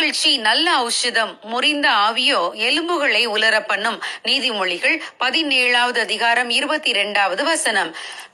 மனமகிழ்ச்சி நல்ல ஔஷதம், முறிந்த ஆவியோ எலும்புகளை உலர பண்ணும். நீதிமொழிகள் 17வது அதிகாரம் 22வது வசனம்.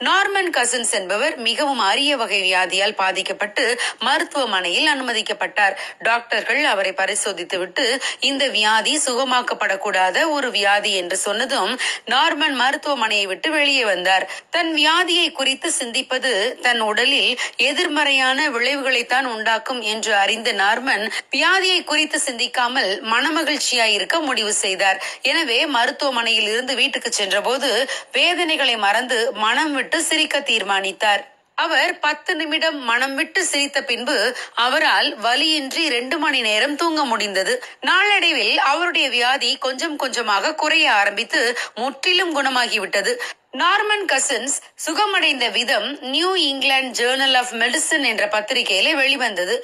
நார்மன் கசின்ஸ் என்பவர் மிகவும் அரிய வகை வியாதியால் பாதிக்கப்பட்டு மருத்துவமனையில் அனுமதிக்கப்பட்டார். டாக்டர்கள் அவரை பரிசோதித்துவிட்டு இந்த வியாதி சுகமாக்கப்படக்கூடாத ஒரு வியாதி என்று சொன்னதும் நார்மன் மருத்துவமனையை விட்டு வெளியே வந்தார். தன் வியாதியை குறித்து சிந்திப்பது தன் உடலில் எதிர்மறையான விளைவுகளைத்தான் உண்டாக்கும் என்று அறிந்த நார்மன் வியாதியை குறித்து சிந்திக்காமல் மனமகிழ்ச்சியாயிருக்க முடிவு செய்தார். எனவே மருத்துவமனையில் இருந்து வீட்டுக்கு சென்றபோது வேதனைகளை மறந்து மனம் விட்டு சிரிக்க தீர்மானித்தார். அவர் 10 நிமிடம் மனம் விட்டு சிரித்த பின்பு அவரால் வலியின்றி 2 மணி நேரம் தூங்க முடிந்தது. நாளடைவில் அவருடைய வியாதி கொஞ்சம் கொஞ்சமாக குறைய ஆரம்பித்து முற்றிலும் குணமாகிவிட்டது. நார்மன் கசின்ஸ் சுகமடைந்த விதம் New England Journal of Medicine என்ற பத்திரிகையில வெளிவந்தது.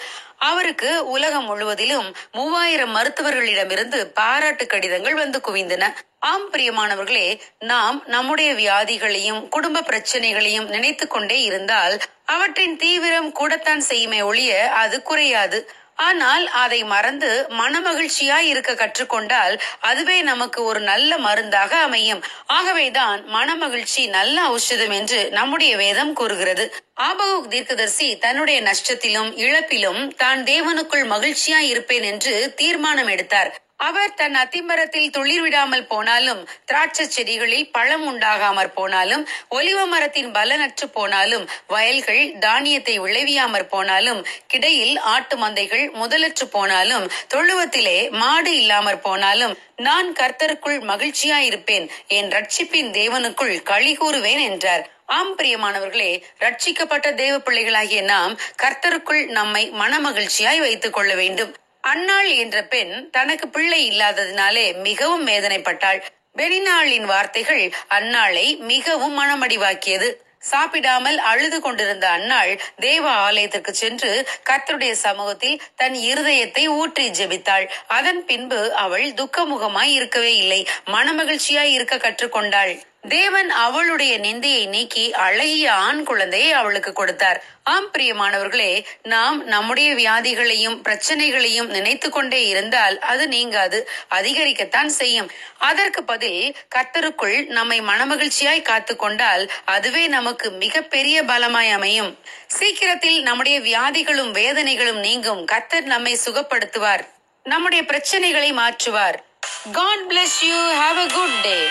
அவருக்கு உலகம் முழுவதிலும் 3000 மருத்துவர்களிடமிருந்து பாராட்டு கடிதங்கள் வந்து குவிந்தன. ஆம் பிரியமானவர்களே, நாம் நம்முடைய வியாதிகளையும் குடும்ப பிரச்சனைகளையும் நினைத்து கொண்டே இருந்தால் அவற்றின் தீவிரம் கூடத்தான் செய்யுமே ஒழிய அது குறையாது. ஆனால் அதை மறந்து மனமகிழ்ச்சியாய் இருக்க கற்றுக்கொண்டால் அதுவே நமக்கு ஒரு நல்ல மருந்தாக அமையும். ஆகவேதான் மனமகிழ்ச்சி நல்ல ஔஷதம் என்று நம்முடைய வேதம் கூறுகிறது. ஆபகுக் தீர்க்கதரிசி தன்னுடைய நஷ்டத்திலும் இழப்பிலும் தான் தேவனுக்குள் மகிழ்ச்சியாய் இருப்பேன் என்று தீர்மானம் எடுத்தார். அவர் தன் அத்திமரத்தில் துளிர் விடாமல் போனாலும், திராட்சை செடிகளில் பழம் உண்டாகாமற் போனாலும், ஒலிவ மரத்தின் பலனற்று போனாலும், வயல்கள் தானியத்தை விளைவியாமற் போனாலும், கிடையில் ஆட்டு மந்தைகள் முதலற்று போனாலும், தொழுவத்திலே மாடு இல்லாமற் போனாலும், நான் கர்த்தருக்குள் மகிழ்ச்சியாயிருப்பேன், என் ரட்சிப்பின் தேவனுக்குள் களி கூறுவேன் என்றார். ஆம் பிரியமானவர்களே, ரட்சிக்கப்பட்ட தேவ பிள்ளைகளாகிய நாம் கர்த்தருக்குள் நம்மை மனமகிழ்ச்சியாய் வைத்துக் கொள்ள வேண்டும். அன்னாள் என்ற பெண் தனக்கு பிள்ளை இல்லாததினாலே மிகவும் வேதனைப்பட்டாள். பெரினாளின் வார்த்தைகள் அன்னாளை மிகவும் மனமடிவாக்கியது. சாப்பிடாமல் அழுது கொண்டிருந்த அன்னாள் தேவ ஆலயத்திற்கு சென்று கர்த்தருடைய சமூகத்தில் தன் இருதயத்தை ஊற்றி ஜெபித்தாள். அதன் பின்பு அவள் துக்கமுகமாய் இருக்கவே இல்லை, மனமகிழ்ச்சியாய் இருக்க கற்றுக்கொண்டாள். தேவன் அவளுடைய நிந்தையை நீக்கி அழகிய ஆண் குழந்தையை அவளுக்கு கொடுத்தார். ஆம் பிரியமானவர்களே, நாம் நம்முடைய வியாதிகளையும் பிரச்சனைகளையும் நினைத்து கொண்டே இருந்தால் அது நீங்காது, அதிகரிக்கத்தான் செய்யும். அதற்கு பதில் கர்த்தருக்குள் நம்மை மனமகிழ்ச்சியாய் காத்து கொண்டால் அதுவே நமக்கு மிக பெரிய பலமாய் அமையும். சீக்கிரத்தில் நம்முடைய வியாதிகளும் வேதனைகளும் நீங்கும். கர்த்தர் நம்மை சுகப்படுத்துவார், நம்முடைய பிரச்சனைகளை மாற்றுவார். God bless you. Have a good day.